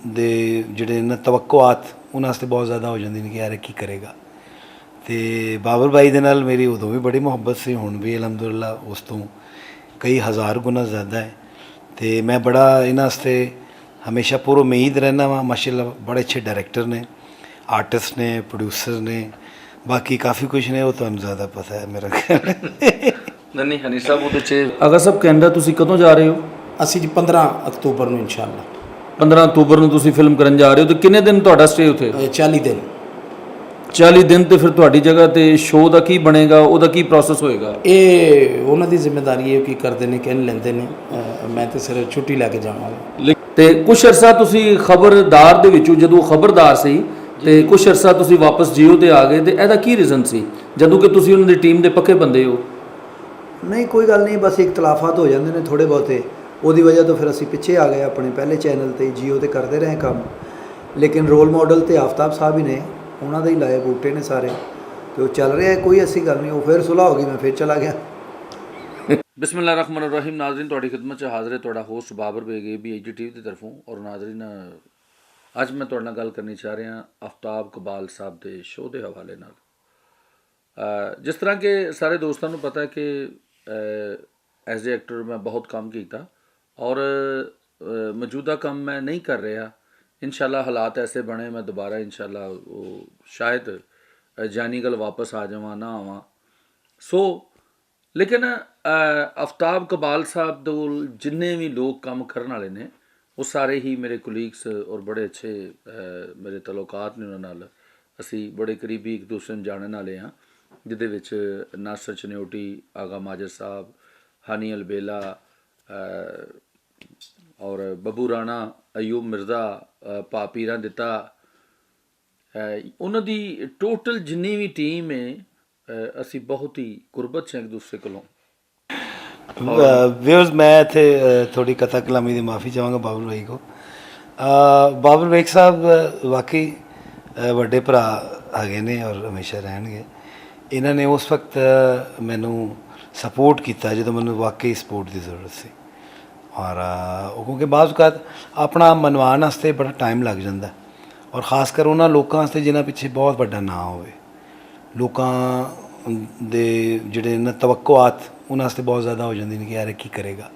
ਦੇ ਜਿਹੜੇ ਨੇ ਤਵੱਕੁਆਤ ਉਹਨਾਂ ਵਾਸਤੇ ਬਹੁਤ ਜ਼ਿਆਦਾ ਹੋ ਜਾਂਦੀ ਨੇ ਕਿ ਯਾਰ ਇਹ ਕੀ ਕਰੇਗਾ। ਅਤੇ ਬਾਬਰ ਬਾਈ ਦੇ ਨਾਲ ਮੇਰੀ ਉਦੋਂ ਵੀ ਬੜੀ ਮੁਹੱਬਤ ਸੀ, ਹੁਣ ਵੀ ਅਲਹਮਦੁਲਿਲਾ ਉਸ ਤੋਂ ਕਈ ਹਜ਼ਾਰ ਗੁਣਾ ਜ਼ਿਆਦਾ ਹੈ। ਅਤੇ ਮੈਂ ਬੜਾ ਇਹਨਾਂ ਵਾਸਤੇ ਹਮੇਸ਼ਾ ਪੁਰ ਉਮੀਦ ਰਹਿੰਦਾ ਵਾਂ। ਮਾਸ਼ਾਅੱਲਾ ਬੜੇ ਅੱਛੇ ਡਾਇਰੈਕਟਰ ਨੇ, ਆਰਟਿਸਟ ਨੇ, ਪ੍ਰੋਡਿਊਸਰ ਨੇ, ਬਾਕੀ ਕਾਫੀ ਕੁਛ ਨੇ, ਉਹ ਤੁਹਾਨੂੰ ਜ਼ਿਆਦਾ ਪਤਾ ਹੈ ਮੇਰਾ ਖਿਆਲ। ਨਹੀਂ ਹਨੀ ਸਾਹਿਬ ਉਹਦੇ 'ਚ ਅਗਰ ਸਾਹਿਬ ਕੈਨੇਡਾ ਤੁਸੀਂ ਕਦੋਂ ਜਾ ਰਹੇ ਹੋ? ਅਸੀਂ ਜੀ 15 ਅਕਤੂਬਰ ਨੂੰ ਇਨਸ਼ਾਅੱਲਾ। 15 ਅਕਤੂਬਰ ਨੂੰ ਤੁਸੀਂ ਫਿਲਮ ਕਰਨ ਜਾ ਰਹੇ ਹੋ, ਤੇ ਕਿੰਨੇ ਦਿਨ ਤੁਹਾਡਾ ਸਟੇ ਉੱਥੇ? 40 ਦਿਨ। 40 ਦਿਨ। ਤੇ ਫਿਰ ਤੁਹਾਡੀ ਜਗ੍ਹਾ ਤੇ ਸ਼ੋਅ ਦਾ ਕੀ ਬਣੇਗਾ, ਉਹਦਾ ਕੀ ਪ੍ਰੋਸੈਸ ਹੋਏਗਾ? ਇਹ ਉਹਨਾਂ ਦੀ ਜ਼ਿੰਮੇਵਾਰੀ ਹੈ, ਕੀ ਕਰਦੇ ਨੇ ਕਹਿ ਲੈਂਦੇ ਨੇ, ਮੈਂ ਤਾਂ ਸਿਰਫ ਛੁੱਟੀ ਲੈ ਕੇ ਜਾਵਾਂਗਾ। ਤੇ ਕੁਛ ਅਰਸਾ ਤੁਸੀਂ ਖਬਰਦਾਰ ਦੇ ਵਿੱਚੋਂ, ਜਦੋਂ ਖਬਰਦਾਰ ਸੀ ਤੇ ਕੁਛ ਅਰਸਾ ਤੁਸੀਂ ਵਾਪਸ ਜੀਓ ਤੇ ਆ ਗਏ, ਤੇ ਇਹਦਾ ਕੀ ਰੀਜ਼ਨ ਸੀ, ਜਦੋਂ ਕਿ ਤੁਸੀਂ ਉਹਨਾਂ ਦੀ ਟੀਮ ਦੇ ਪੱਕੇ ਬੰਦੇ ਹੋ? ਨਹੀਂ ਕੋਈ ਗੱਲ ਨਹੀਂ, ਬਸ ਇਖਤਲਾਫਾਤ ਹੋ ਜਾਂਦੇ ਨੇ ਥੋੜ੍ਹੇ ਬਹੁਤੇ, ਉਹਦੀ ਵਜ੍ਹਾ ਤੋਂ ਫਿਰ ਅਸੀਂ ਪਿੱਛੇ ਆ ਗਏ। ਆਪਣੇ ਪਹਿਲੇ ਚੈਨਲ 'ਤੇ ਜੀਓ 'ਤੇ ਕਰਦੇ ਰਹੇ ਕੰਮ, ਲੇਕਿਨ ਰੋਲ ਮਾਡਲ ਤੇ ਆਫਤਾਬ ਸਾਹਿਬ ਹੀ ਨੇ, ਉਹਨਾਂ ਦੇ ਹੀ ਲਾਏ ਬੂਟੇ ਨੇ ਸਾਰੇ, ਤੇ ਉਹ ਚੱਲ ਰਿਹਾ, ਕੋਈ ਐਸੀ ਗੱਲ ਨਹੀਂ। ਉਹ ਫਿਰ ਸੁਲਾਹ ਹੋ ਗਈ, ਮੈਂ ਫਿਰ ਚਲਾ ਗਿਆ। ਬਿਸਮਿਲ੍ਲਾਹਿਰ ਰਹਿਮਾਨਿਰ ਰਹੀਮ। ਨਾਜ਼ਰੀਨ, ਤੁਹਾਡੀ ਖਿਦਮਤ 'ਚ ਹਾਜ਼ਰ ਹੈ ਤੁਹਾਡਾ host Babar Baig ABHD TV ਦੀ ਤਰਫੋਂ। ਔਰ ਨਾਜ਼ਰੀਨ, ਅੱਜ ਮੈਂ ਤੁਹਾਡੇ ਨਾਲ ਗੱਲ ਕਰਨੀ ਚਾਹ ਰਿਹਾ ਆਫਤਾਬ ਕਬਾਲ ਸਾਹਿਬ ਦੇ ਸ਼ੋਅ ਦੇ ਹਵਾਲੇ ਨਾਲ। ਜਿਸ ਤਰ੍ਹਾਂ ਕਿ ਸਾਰੇ ਦੋਸਤਾਂ ਨੂੰ ਪਤਾ ਹੈ ਕਿ ਐਜ਼ ਏ ਐਕਟਰ ਮੈਂ ਬਹੁਤ ਕੰਮ ਕੀਤਾ, ਔਰ ਮੌਜੂਦਾ ਕੰਮ ਮੈਂ ਨਹੀਂ ਕਰ ਰਿਹਾ। ਇਨਸ਼ਾਅੱਲਾ ਹਾਲਾਤ ਐਸੇ ਬਣੇ, ਮੈਂ ਦੁਬਾਰਾ ਇਨਸ਼ਾਅੱਲਾ ਉਹ ਸ਼ਾਇਦ ਜਾਨੀ ਗੱਲ ਵਾਪਸ ਆ ਜਾਵਾਂ, ਨਾ ਆਵਾਂ। ਸੋ ਲੇਕਿਨ ਆਫਤਾਬ ਕਬਾਲ ਸਾਹਿਬ ਦੇ ਜਿੰਨੇ ਵੀ ਲੋਕ ਕੰਮ ਕਰਨ ਵਾਲੇ ਨੇ, ਉਹ ਸਾਰੇ ਹੀ ਮੇਰੇ ਕੁਲੀਗਸ ਔਰ ਬੜੇ ਅੱਛੇ ਮੇਰੇ ਤਲੁਕਾਤ ਨੇ ਉਹਨਾਂ ਨਾਲ। ਅਸੀਂ ਬੜੇ ਕਰੀਬੀ ਇੱਕ ਦੂਸਰੇ ਨੂੰ ਜਾਣਨ ਵਾਲੇ ਹਾਂ, ਜਿਹਦੇ ਵਿੱਚ ਨਾਸਰ ਚਨਿਓਟੀ, ਆਗਾ ਮਾਜਰ ਸਾਹਿਬ, ਹਾਨੀ ਅਲਬੇਲਾ ਔਰ ਬੱਬੂ ਰਾਣਾ, ਅਯੂਬ ਮਿਰਜ਼ਾ, ਪਾਪੀਰਾਂ ਦਿੱਤਾ, ਉਹਨਾਂ ਦੀ ਟੋਟਲ ਜਿੰਨੀ ਵੀ ਟੀਮ ਹੈ, ਅਸੀਂ ਬਹੁਤ ਹੀ ਗੁਰਬਤ 'ਚ ਇੱਕ ਦੂਸਰੇ ਕੋਲੋਂ। ਵਿਊਜ਼, ਮੈਂ ਇੱਥੇ ਥੋੜੀ ਕਥਾ ਕਲਾਮੀ ਦੀ ਮਾਫੀ ਚਾਹਾਂਗਾ ਬਾਬਰ ਬਾਈ ਕੋ। ਬਾਬਰ ਬੇਗ ਸਾਹਿਬ ਵਾਕਈ ਵੱਡੇ ਭਰਾ ਹੈਗੇ ਨੇ ਔਰ ਹਮੇਸ਼ਾ ਰਹਿਣਗੇ। ਇਹਨਾਂ ਨੇ ਉਸ ਵਕਤ ਮੈਨੂੰ ਸਪੋਰਟ ਕੀਤਾ ਜਦੋਂ ਮੈਨੂੰ ਵਾਕਈ ਸਪੋਰਟ ਦੀ ਜ਼ਰੂਰਤ ਸੀ। ਔਰ ਉਹ ਕਿਉਂਕਿ ਬਾਅਦ ਔਕਾਤ ਆਪਣਾ ਮਨਵਾਉਣ ਵਾਸਤੇ ਬੜਾ ਟਾਈਮ ਲੱਗ ਜਾਂਦਾ, ਔਰ ਖ਼ਾਸ ਕਰ ਉਹਨਾਂ ਲੋਕਾਂ ਵਾਸਤੇ ਜਿਨ੍ਹਾਂ ਪਿੱਛੇ ਬਹੁਤ ਵੱਡਾ ਨਾਂ ਹੋਵੇ। ਲੋਕਾਂ ਦੇ ਜਿਹੜੇ ਨੇ ਤਵੱਕੁਆਤ ਉਹਨਾਂ ਵਾਸਤੇ ਬਹੁਤ ਜ਼ਿਆਦਾ ਹੋ ਜਾਂਦੀ ਨੇ ਕਿ ਯਾਰ ਇਹ ਕੀ ਕਰੇਗਾ।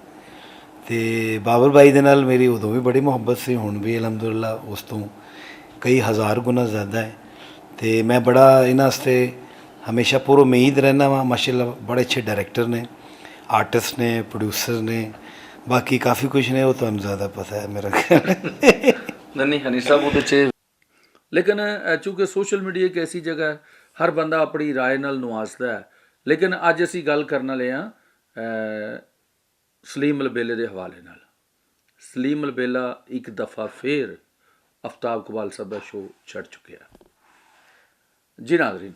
ਅਤੇ ਬਾਬਰ ਬਾਈ ਦੇ ਨਾਲ ਮੇਰੀ ਉਦੋਂ ਵੀ ਬੜੀ ਮੁਹੱਬਤ ਸੀ, ਹੁਣ ਵੀ ਅਲਹਮਦੁਲਿਲਾ ਉਸ ਤੋਂ ਕਈ ਹਜ਼ਾਰ ਗੁਣਾ ਜ਼ਿਆਦਾ ਹੈ। ਅਤੇ ਮੈਂ ਬੜਾ ਇਹਨਾਂ ਵਾਸਤੇ ਹਮੇਸ਼ਾ ਪੁਰ ਉਮੀਦ ਰਹਿੰਦਾ ਵਾਂ। ਮਾਸ਼ਾਅੱਲਾ ਬੜੇ ਅੱਛੇ ਡਾਇਰੈਕਟਰ ਨੇ, ਆਰਟਿਸਟ ਨੇ, ਪ੍ਰੋਡਿਊਸਰ ਨੇ, ਬਾਕੀ ਕਾਫੀ ਕੁਛ ਨੇ, ਉਹ ਤੁਹਾਨੂੰ ਜ਼ਿਆਦਾ ਪਤਾ ਹੈ ਮੇਰਾ ਖਿਆਲ। ਨਹੀਂ ਹਨੀ ਸਾਹਿਬ ਉਹਦੇ 'ਚ ਲੇਕਿਨ ਚੂँਕਿ ਸੋਸ਼ਲ ਮੀਡੀਆ ਇੱਕ ਐਸੀ ਜਗ੍ਹਾ ਹੈ, ਹਰ ਬੰਦਾ ਆਪਣੀ ਰਾਏ ਨਾਲ ਨਵਾਜ਼ਦਾ ਹੈ। ਲੇਕਿਨ ਅੱਜ ਅਸੀਂ ਗੱਲ ਕਰਨ ਵਾਲੇ ਹਾਂ ਸਲੀਮ ਅਲਬੇਲੇ ਦੇ ਹਵਾਲੇ ਨਾਲ। ਸਲੀਮ ਅਲਬੇਲਾ ਇੱਕ ਦਫਾ ਫੇਰ ਆਫਤਾਬ ਕਬਾਲ ਸਾਹਿਬ ਦਾ ਸ਼ੋਅ ਛੱਡ ਚੁੱਕਿਆ। ਜੀ ਨਾਜ਼ਰੀਨ,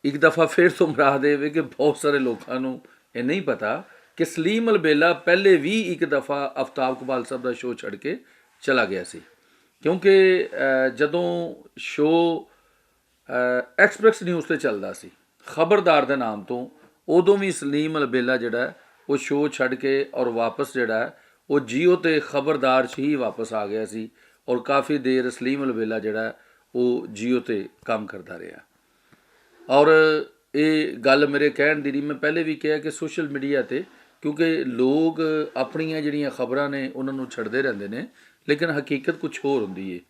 ਇੱਕ ਦਫਾ ਫੇਰ ਤੋਂ ਮੁਰਾਦ ਇਹ ਵੇ ਕਿ ਬਹੁਤ ਸਾਰੇ ਲੋਕਾਂ ਨੂੰ ਇਹ ਨਹੀਂ ਪਤਾ ਕਿ ਸਲੀਮ ਅਲਬੇਲਾ ਪਹਿਲੇ ਵੀ ਇੱਕ ਦਫਾ ਆਫਤਾਬ ਕਬਾਲ ਸਾਹਿਬ ਦਾ ਸ਼ੋਅ ਛੱਡ ਕੇ ਚਲਾ ਗਿਆ ਸੀ। ਕਿਉਂਕਿ ਜਦੋਂ ਸ਼ੋਅ ਐਕਸਪ੍ਰੈਸ ਨਿਊਜ਼ 'ਤੇ ਚੱਲਦਾ ਸੀ ਖਬਰਦਾਰ ਦੇ ਨਾਮ ਤੋਂ, ਉਦੋਂ ਵੀ ਸਲੀਮ ਅਲਬੇਲਾ ਜਿਹੜਾ ਉਹ ਸ਼ੋਅ ਛੱਡ ਕੇ ਔਰ ਵਾਪਸ ਜਿਹੜਾ ਉਹ ਜੀਓ 'ਤੇ ਖਬਰਦਾਰ 'ਚ ਹੀ ਵਾਪਸ ਆ ਗਿਆ ਸੀ। ਔਰ ਕਾਫੀ ਦੇਰ ਸਲੀਮ ਅਲਬੇਲਾ ਜਿਹੜਾ ਉਹ ਜੀਓ 'ਤੇ ਕੰਮ ਕਰਦਾ ਰਿਹਾ। ਔਰ ਇਹ ਗੱਲ ਮੇਰੇ ਕਹਿਣ ਦੀ ਨਹੀਂ, ਮੈਂ ਪਹਿਲੇ ਵੀ ਕਿਹਾ ਕਿ ਸੋਸ਼ਲ ਮੀਡੀਆ 'ਤੇ ਕਿਉਂਕਿ ਲੋਕ ਆਪਣੀਆਂ ਜਿਹੜੀਆਂ ਖਬਰਾਂ ਨੇ ਉਹਨਾਂ ਨੂੰ ਛੱਡਦੇ ਰਹਿੰਦੇ ਨੇ, ਲੇਕਿਨ ਹਕੀਕਤ ਕੁਛ ਹੋਰ ਹੁੰਦੀ ਹੈ।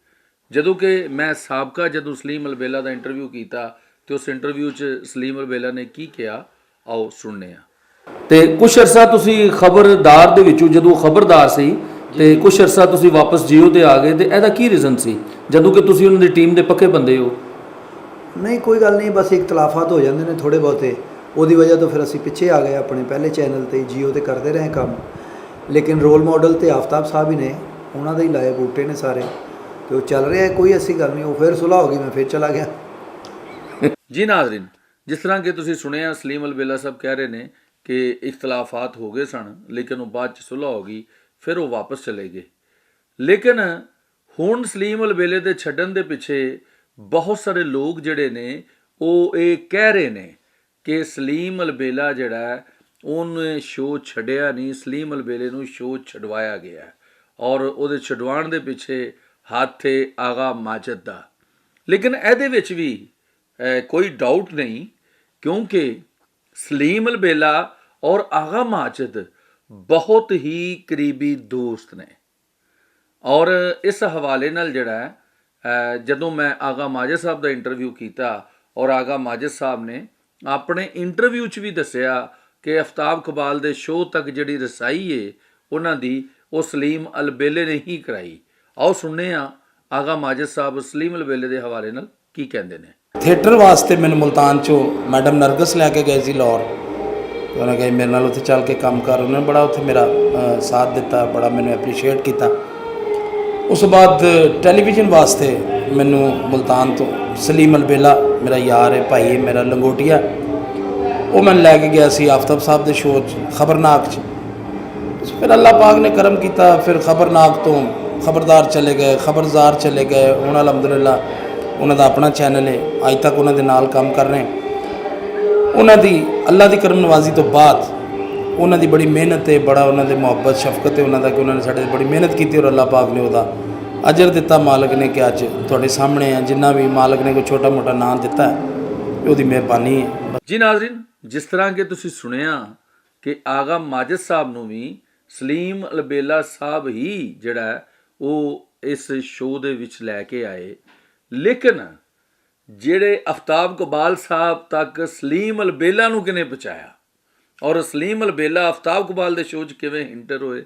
ਜਦੋਂ ਕਿ ਮੈਂ ਸਾਬਕਾ ਜਦੋਂ ਸਲੀਮ ਅਲਬੇਲਾ ਦਾ ਇੰਟਰਵਿਊ ਕੀਤਾ, ਅਤੇ ਉਸ ਇੰਟਰਵਿਊ 'ਚ ਸਲੀਮ ਅਲਬੇਲਾ ਨੇ ਕੀ ਕਿਹਾ, ਆਓ ਸੁਣਨੇ ਹਾਂ। ਤੇ ਕੁਛ ਅਰਸਾ ਤੁਸੀਂ ਖਬਰਦਾਰ ਦੇ ਵਿੱਚੋਂ, ਜਦੋਂ ਖਬਰਦਾਰ ਸੀ ਤੇ ਕੁਛ ਅਰਸਾ ਤੁਸੀਂ ਵਾਪਸ ਜੀਓ 'ਤੇ ਆ ਗਏ, ਤੇ ਇਹਦਾ ਕੀ ਰੀਜ਼ਨ ਸੀ, ਜਦੋਂ ਕਿ ਤੁਸੀਂ ਉਹਨਾਂ ਦੀ ਟੀਮ ਦੇ ਪੱਕੇ ਬੰਦੇ ਹੋ? ਨਹੀਂ ਕੋਈ ਗੱਲ ਨਹੀਂ, ਬਸ ਇਖਤਲਾਫਾਤ ਹੋ ਜਾਂਦੇ ਨੇ ਥੋੜ੍ਹੇ ਬਹੁਤੇ, ਉਹਦੀ ਵਜ੍ਹਾ ਤੋਂ ਫਿਰ ਅਸੀਂ ਪਿੱਛੇ ਆ ਗਏ। ਆਪਣੇ ਪਹਿਲੇ ਚੈਨਲ 'ਤੇ ਜੀਓ 'ਤੇ ਕਰਦੇ ਰਹੇ ਕੰਮ, ਲੇਕਿਨ ਰੋਲ ਮਾਡਲ ਤੇ ਆਫਤਾਬ ਸਾਹਿਬ ਹੀ ਨੇ, ਉਹਨਾਂ ਦੇ ਹੀ ਲਾਏ ਬੂਟੇ ਨੇ ਸਾਰੇ, ਤੇ ਉਹ ਚੱਲ ਰਿਹਾ, ਕੋਈ ਐਸੀ ਗੱਲ ਨਹੀਂ। ਉਹ ਫਿਰ ਸੁਲਾਹ ਹੋ ਗਈ, ਮੈਂ ਫਿਰ ਚਲਾ ਗਿਆ। ਜੀ ਨਾਜ਼ਰੀਨ, ਜਿਸ ਤਰ੍ਹਾਂ ਕਿ ਤੁਸੀਂ ਸੁਣਿਆ, ਸਲੀਮ ਅਲਬੇਲਾ ਸਾਹਿਬ ਕਹਿ ਰਹੇ ਨੇ ਕਿ ਇਖਤਲਾਫਾਤ ਹੋ ਗਏ ਸਨ, ਲੇਕਿਨ ਉਹ ਬਾਅਦ 'ਚ ਸੁਲਾਹ ਹੋ ਗਈ, ਫਿਰ ਉਹ ਵਾਪਸ ਚਲੇ ਗਏ। ਲੇਕਿਨ ਹੁਣ ਸਲੀਮ ਅਲਬੇਲੇ ਦੇ ਛੱਡਣ ਦੇ ਪਿੱਛੇ ਬਹੁਤ ਸਾਰੇ ਲੋਕ ਜਿਹੜੇ ਨੇ ਉਹ ਇਹ ਕਹਿ ਰਹੇ ਨੇ ਕਿ ਸਲੀਮ ਅਲਬੇਲਾ ਜਿਹੜਾ ਉਹਨੇ ਸ਼ੋਅ ਛੱਡਿਆ ਨਹੀਂ, ਸਲੀਮ ਅਲਬੇਲੇ ਨੂੰ ਸ਼ੋਅ ਛਡਵਾਇਆ ਗਿਆ। ਔਰ ਉਹਦੇ ਛਡਵਾਉਣ ਦੇ ਪਿੱਛੇ ਹੱਥ ਹੈ ਆਗਾ ਮਾਜਦ ਦਾ। ਲੇਕਿਨ ਇਹਦੇ ਵਿੱਚ ਵੀ ਕੋਈ ਡਾਊਟ ਨਹੀਂ, ਕਿਉਂਕਿ ਸਲੀਮ ਅਲਬੇਲਾ ਔਰ ਆਗਾ ਮਾਜਦ ਬਹੁਤ ਹੀ ਕਰੀਬੀ ਦੋਸਤ ਨੇ। ਔਰ ਇਸ ਹਵਾਲੇ ਨਾਲ ਜਿਹੜਾ ਜਦੋਂ ਮੈਂ ਆਗਾ ਮਾਜਦ ਸਾਹਿਬ ਦਾ ਇੰਟਰਵਿਊ ਕੀਤਾ ਔਰ ਆਗਾ ਮਾਜਦ ਸਾਹਿਬ ਨੇ ਆਪਣੇ ਇੰਟਰਵਿਊ 'ਚ ਵੀ ਦੱਸਿਆ ਕਿ ਆਫਤਾਬ ਕਬਾਲ ਦੇ ਸ਼ੋਅ ਤੱਕ ਜਿਹੜੀ ਰਸਾਈ ਹੈ ਉਹਨਾਂ ਦੀ ਉਹ ਸਲੀਮ ਅਲਬੇਲੇ ਨੇ ਹੀ ਕਰਾਈ। ਆਓ ਸੁਣਨੇ ਆ ਆਗਾ ਮਾਜਦ ਸਾਹਿਬ ਸਲੀਮ ਅਲਬੇਲੇ ਦੇ ਹਵਾਲੇ ਨਾਲ ਕੀ ਕਹਿੰਦੇ ਨੇ। ਥੀਏਟਰ ਵਾਸਤੇ ਮੈਨੂੰ ਮੁਲਤਾਨ 'ਚੋਂ ਮੈਡਮ ਨਰਗਸ ਲੈ ਕੇ ਗਏ ਸੀ ਲਾਹੌਰ। ਉਹਨਾਂ ਕਹੇ ਮੇਰੇ ਨਾਲ ਉੱਥੇ ਚੱਲ ਕੇ ਕੰਮ ਕਰ। ਉਹਨਾਂ ਨੇ ਬੜਾ ਉੱਥੇ ਮੇਰਾ ਸਾਥ ਦਿੱਤਾ, ਬੜਾ ਮੈਨੂੰ ਐਪਰੀਸ਼ੀਏਟ ਕੀਤਾ। ਉਸ ਤੋਂ ਬਾਅਦ ਟੈਲੀਵਿਜ਼ਨ ਵਾਸਤੇ ਮੈਨੂੰ ਮੁਲਤਾਨ ਤੋਂ ਸਲੀਮ ਅਲਬੇਲਾ ਮੇਰਾ ਯਾਰ ਹੈ, ਭਾਈ ਹੈ ਮੇਰਾ, ਲੰਗੋਟੀਆ, ਉਹ ਮੈਨੂੰ ਲੈ ਕੇ ਗਿਆ ਸੀ ਆਫਤਾਬ ਸਾਹਿਬ ਦੇ ਸ਼ੋਅ 'ਚ ਖਬਰਨਾਕ 'ਚ। ਫਿਰ ਅੱਲਾਹ ਪਾਕ ਨੇ ਕਰਮ ਕੀਤਾ, ਫਿਰ ਖਬਰਨਾਕ ਤੋਂ ਖਬਰਦਾਰ ਚਲੇ ਗਏ, ਖਬਰਜ਼ਾਰ ਚਲੇ ਗਏ। ਹੁਣ ਅਲਹਮਦੁਲਿਲਾ ਉਹਨਾਂ ਦਾ ਆਪਣਾ ਚੈਨਲ ਹੈ, ਅੱਜ ਤੱਕ ਉਹਨਾਂ ਦੇ ਨਾਲ ਕੰਮ ਕਰ ਰਹੇ। ਉਹਨਾਂ ਦੀ ਅੱਲਾਹ ਦੀ ਕਰਮ ਨਵਾਜ਼ੀ ਤੋਂ ਬਾਅਦ ਉਹਨਾਂ ਦੀ ਬੜੀ ਮਿਹਨਤ ਹੈ, ਬੜਾ ਉਹਨਾਂ ਦੇ ਮੁਹੱਬਤ ਸ਼ਫਕਤ ਹੈ ਉਹਨਾਂ ਦਾ, ਕਿ ਉਹਨਾਂ ਨੇ ਸਾਡੇ ਬੜੀ ਮਿਹਨਤ ਕੀਤੀ ਔਰ ਅੱਲਾਹ ਪਾਕ ਨੇ ਉਹਦਾ ਅਜਰ ਦਿੱਤਾ। ਮਾਲਕ ਨੇ ਕਿ ਅੱਜ ਤੁਹਾਡੇ ਸਾਹਮਣੇ ਆ, ਜਿੰਨਾ ਵੀ ਮਾਲਕ ਨੇ ਕੋਈ ਛੋਟਾ ਮੋਟਾ ਨਾਂ ਦਿੱਤਾ ਉਹਦੀ ਮਿਹਰਬਾਨੀ ਹੈ। ਜੀ ਨਾਜ਼ਰੀਨ, ਜਿਸ ਤਰ੍ਹਾਂ ਕਿ ਤੁਸੀਂ ਸੁਣਿਆ ਕਿ ਆਗਾ ਮਾਜਦ ਸਾਹਿਬ ਨੂੰ ਵੀ ਸਲੀਮ ਅਲਬੇਲਾ ਸਾਹਿਬ ਹੀ ਜਿਹੜਾ ਉਹ ਇਸ ਸ਼ੋਅ ਦੇ ਵਿੱਚ ਲੈ ਕੇ ਆਏ, ਲੇਕਿਨ ਜਿਹੜੇ ਆਫਤਾਬ ਕਬਾਲ ਸਾਹਿਬ ਤੱਕ ਸਲੀਮ ਅਲਬੇਲਾ ਨੂੰ ਕਿਵੇਂ ਪਹੁੰਚਾਇਆ ਔਰ ਸਲੀਮ ਅਲਬੇਲਾ ਆਫਤਾਬ ਕਬਾਲ ਦੇ ਸ਼ੋਅ 'ਚ ਕਿਵੇਂ ਇੰਟਰ ਹੋਏ,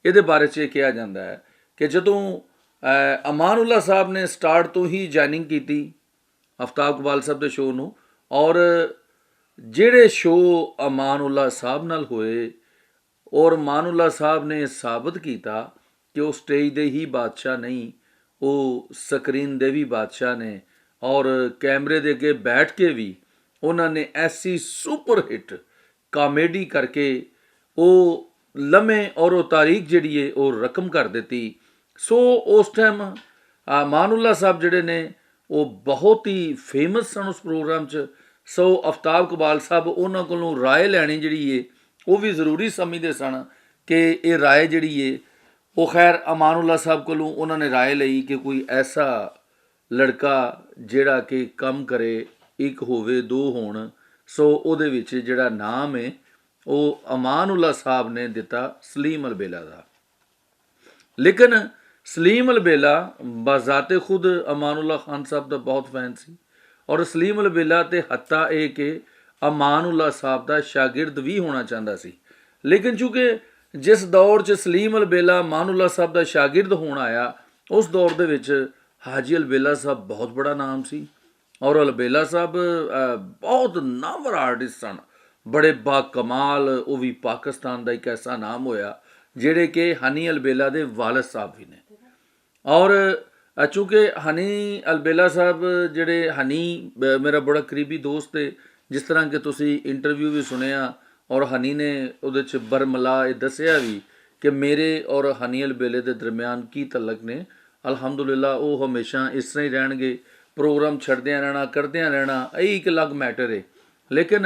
ਇਹਦੇ ਬਾਰੇ 'ਚ ਇਹ ਕਿਹਾ ਜਾਂਦਾ ਹੈ ਕਿ ਜਦੋਂ ਅਮਾਨੁੱਲਾ ਸਾਹਿਬ ਨੇ ਸਟਾਰਟ ਤੋਂ ਹੀ ਜੁਆਇਨਿੰਗ ਕੀਤੀ ਆਫਤਾਬ ਕਬਾਲ ਸਾਹਿਬ ਦੇ ਸ਼ੋਅ ਨੂੰ, ਔਰ ਜਿਹੜੇ ਸ਼ੋਅ ਅਮਾਨੁੱਲਾ ਸਾਹਿਬ ਨਾਲ ਹੋਏ ਔਰ ਮਾਨੁੱਲਾ ਸਾਹਿਬ ਨੇ ਸਾਬਤ ਕੀਤਾ ਕਿ ਉਹ ਸਟੇਜ ਦੇ ਹੀ ਬਾਦਸ਼ਾਹ ਨਹੀਂ, ਉਹ ਸਕਰੀਨ ਦੇ ਵੀ ਬਾਦਸ਼ਾਹ ਨੇ। ਔਰ ਕੈਮਰੇ ਦੇ ਅੱਗੇ ਬੈਠ ਕੇ ਵੀ ਉਹਨਾਂ ਨੇ ਐਸੀ ਸੁਪਰ ਹਿੱਟ ਕਾਮੇਡੀ ਕਰਕੇ ਉਹ ਲਮੇ ਔਰ ਉਹ ਤਾਰੀਖ ਜਿਹੜੀ ਹੈ ਉਹ ਰਕਮ ਕਰ ਦਿੱਤੀ। ਸੋ ਉਸ ਟਾਈਮ ਮਾਨੁੱਲਾ ਸਾਹਿਬ ਜਿਹੜੇ ਨੇ ਉਹ ਬਹੁਤ ਹੀ ਫੇਮਸ ਸਨ ਉਸ ਪ੍ਰੋਗਰਾਮ 'ਚ। ਸੋ ਆਫਤਾਬ ਕਬਾਲ ਸਾਹਿਬ ਉਹਨਾਂ ਕੋਲੋਂ ਰਾਏ ਲੈਣੀ ਜਿਹੜੀ ਹੈ ਉਹ ਵੀ ਜ਼ਰੂਰੀ ਸਮਝਦੇ ਸਨ ਕਿ ਇਹ ਰਾਏ ਜਿਹੜੀ ਹੈ ਉਹ ਖੈਰ ਅਮਾਨੁੱਲਾ ਸਾਹਿਬ ਕੋਲੋਂ ਉਹਨਾਂ ਨੇ ਰਾਏ ਲਈ ਕਿ ਕੋਈ ਐਸਾ ਲੜਕਾ ਜਿਹੜਾ ਕਿ ਕੰਮ ਕਰੇ, ਇੱਕ ਹੋਵੇ ਦੋ ਹੋਣ। ਸੋ ਉਹਦੇ ਵਿੱਚ ਜਿਹੜਾ ਨਾਮ ਹੈ ਉਹ ਅਮਾਨੁੱਲਾ ਸਾਹਿਬ ਨੇ ਦਿੱਤਾ ਸਲੀਮ ਅਲਬੇਲਾ ਦਾ। ਲੇਕਿਨ ਸਲੀਮ ਅਲਬੇਲਾ ਬਾਜ਼ਾਤੇ ਖੁਦ ਅਮਾਨੁੱਲਾ ਖਾਨ ਸਾਹਿਬ ਦਾ ਬਹੁਤ ਫੈਨ ਸੀ ਔਰ ਸਲੀਮ ਅਲਬੇਲਾ ਤੇ ਹੱਤਾ ਇਹ ਕਿ ਅਮਾਨੁੱਲਾ ਸਾਹਿਬ ਦਾ ਸ਼ਾਗਿਰਦ ਵੀ ਹੋਣਾ ਚਾਹੁੰਦਾ ਸੀ। ਲੇਕਿਨ ਚੂੰਕਿ ਜਿਸ ਦੌਰ 'ਚ ਸਲੀਮ ਅਲਬੇਲਾ ਮਾਨੁੱਲਾ ਸਾਹਿਬ ਦਾ ਸ਼ਾਗਿਰਦ ਹੋਣ ਆਇਆ, ਉਸ ਦੌਰ ਦੇ ਵਿੱਚ ਹਾਜੀ ਅਲਬੇਲਾ ਸਾਹਿਬ ਬਹੁਤ ਬੜਾ ਨਾਮ ਸੀ ਔਰ ਅਲਬੇਲਾ ਸਾਹਿਬ ਬਹੁਤ ਨਾਮਵਰ ਆਰਟਿਸਟ ਸਨ, ਬੜੇ ਬਾਕਮਾਲ। ਉਹ ਵੀ ਪਾਕਿਸਤਾਨ ਦਾ ਇੱਕ ਐਸਾ ਨਾਮ ਹੋਇਆ ਜਿਹੜੇ ਕਿ ਹਨੀ ਅਲਬੇਲਾ ਦੇ ਵਾਲਿਦ ਸਾਹਿਬ ਵੀ ਨੇ। ਔਰ ਚੂੰਕਿ ਹਨੀ ਅਲਬੇਲਾ ਸਾਹਿਬ ਜਿਹੜੇ ਹਨੀ ਮੇਰਾ ਬੜਾ ਕਰੀਬੀ ਦੋਸਤ ਹੈ, ਜਿਸ ਤਰ੍ਹਾਂ ਕਿ ਤੁਸੀਂ ਇੰਟਰਵਿਊ ਵੀ ਸੁਣਿਆ ਔਰ ਹਨੀ ਨੇ ਉਹਦੇ 'ਚ ਬਰਮਲਾ ਇਹ ਦੱਸਿਆ ਵੀ ਕਿ ਮੇਰੇ ਔਰ ਹਨੀ ਅਲਬੇਲੇ ਦੇ ਦਰਮਿਆਨ ਕੀ ਤਲਕ ਨੇ। ਅਲਹਮਦੁਲਿਲਾ ਉਹ ਹਮੇਸ਼ਾ ਇਸ ਤਰ੍ਹਾਂ ਹੀ ਰਹਿਣਗੇ, ਪ੍ਰੋਗਰਾਮ ਛੱਡਦਿਆਂ ਰਹਿਣਾ, ਕਰਦਿਆਂ ਰਹਿਣਾ, ਇਹ ਇੱਕ ਅਲੱਗ ਮੈਟਰ ਹੈ। ਲੇਕਿਨ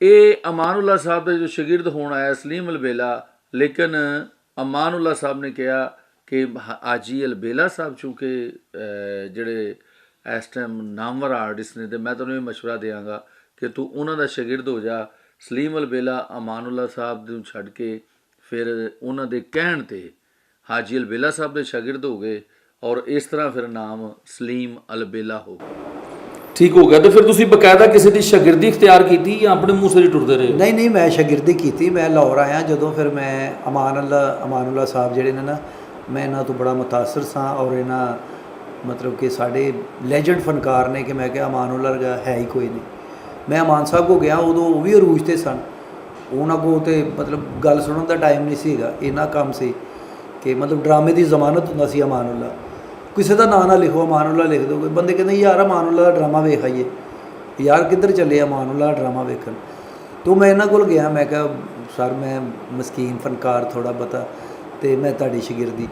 ਇਹ ਅਮਾਨੁੱਲਾ ਸਾਹਿਬ ਦਾ ਜੋ ਸ਼ਾਗਿਰਦ ਹੋਣ ਆਇਆ ਸਲੀਮ ਅਲਬੇਲਾ, ਲੇਕਿਨ ਅਮਾਨੁੱਲਾ ਸਾਹਿਬ ਨੇ ਕਿਹਾ ਕਿ ਹਾਜੀ ਅਲਬੇਲਾ ਸਾਹਿਬ ਚੂੰਕਿ ਜਿਹੜੇ ਇਸ ਟਾਈਮ ਨਾਮਵਰ ਆਰਟਿਸਟ ਨੇ, ਅਤੇ ਮੈਂ ਤੁਹਾਨੂੰ ਇਹ ਮਸ਼ਵਰਾ ਦਿਆਂਗਾ ਕਿ ਤੂੰ ਉਹਨਾਂ ਦਾ ਸ਼ਾਗਿਰਦ ਹੋ ਜਾ। ਸਲੀਮ ਅਲਬੇਲਾ ਅਮਾਨੁੱਲਾ ਸਾਹਿਬ ਨੂੰ ਛੱਡ ਕੇ ਫਿਰ ਉਹਨਾਂ ਦੇ ਕਹਿਣ 'ਤੇ ਹਾਜੀ ਅਲਬੇਲਾ ਸਾਹਿਬ ਦੇ ਸ਼ਾਗਿਰਦ ਹੋ ਗਏ ਔਰ ਇਸ ਤਰ੍ਹਾਂ ਫਿਰ ਨਾਮ ਸਲੀਮ ਅਲਬੇਲਾ ਹੋ ਗਿਆ। ਠੀਕ ਹੋ ਗਿਆ। ਤੇ ਫਿਰ ਤੁਸੀਂ ਬਕਾਇਦਾ ਕਿਸੇ ਦੀ ਸ਼ਾਗਿਰਦੀ ਇਖਤਿਆਰ ਕੀਤੀ ਜਾਂ ਆਪਣੇ ਮੂੰਹ ਸਿਰ ਟੁਰਦੇ ਰਹੇ? ਨਹੀਂ, ਮੈਂ ਸ਼ਾਗਿਰਦੀ ਕੀਤੀ। ਮੈਂ ਲਾਹੌਰ ਆਇਆ ਜਦੋਂ, ਫਿਰ ਮੈਂ ਅਮਾਨੁੱਲਾ ਸਾਹਿਬ ਜਿਹੜੇ ਨੇ ਨਾ, ਮੈਂ ਇਹਨਾਂ ਤੋਂ ਬੜਾ ਮੁਤਾਸਰ ਸਾਂ ਔਰ ਇਹਨਾਂ ਮਤਲਬ ਕਿ ਸਾਡੇ ਲੈਜੈਂਡ ਫਨਕਾਰ ਨੇ ਕਿ ਮੈਂ ਕਿਹਾ ਅਮਾਨੁੱਲਾ ਵਰਗਾ ਹੈ ਹੀ ਕੋਈ ਨਹੀਂ। ਮੈਂ ਅਮਾਨ ਸਾਹਿਬ ਕੋਲ ਗਿਆ, ਉਦੋਂ ਉਹ ਵੀ ਅਰੂਜ 'ਤੇ ਸਨ। ਉਹਨਾਂ ਕੋਲ ਤਾਂ ਮਤਲਬ ਗੱਲ ਸੁਣਨ ਦਾ ਟਾਈਮ ਨਹੀਂ ਸੀਗਾ, ਇੰਨਾ ਕੰਮ ਸੀ ਕਿ ਮਤਲਬ ਡਰਾਮੇ ਦੀ ਜ਼ਮਾਨਤ ਹੁੰਦਾ ਸੀ। ਅਮਾਨੁੱਲਾ ਕਿਸੇ ਦਾ ਨਾਂ ਨਾ ਲਿਖੋ, ਅਮਾਨੁੱਲਾ ਲਿਖ ਦਿਓ। ਕੋਈ ਬੰਦੇ ਕਹਿੰਦੇ ਯਾਰ ਅਮਾਨੁੱਲਾ ਦਾ ਡਰਾਮਾ ਵੇਖ ਆਈਏ, ਯਾਰ ਕਿੱਧਰ ਚੱਲੇ ਅਮਾਨੁੱਲਾ ਦਾ ਡਰਾਮਾ ਵੇਖਣ। ਤੋਂ ਮੈਂ ਇਹਨਾਂ ਕੋਲ ਗਿਆ, ਮੈਂ ਕਿਹਾ ਸਰ ਮੈਂ ਮਸਕੀਨ ਫਨਕਾਰ ਥੋੜ੍ਹਾ ਬਹੁਤਾ, ਅਤੇ ਮੈਂ ਤੁਹਾਡੀ ਸ਼ਾਗਿਰਦੀ।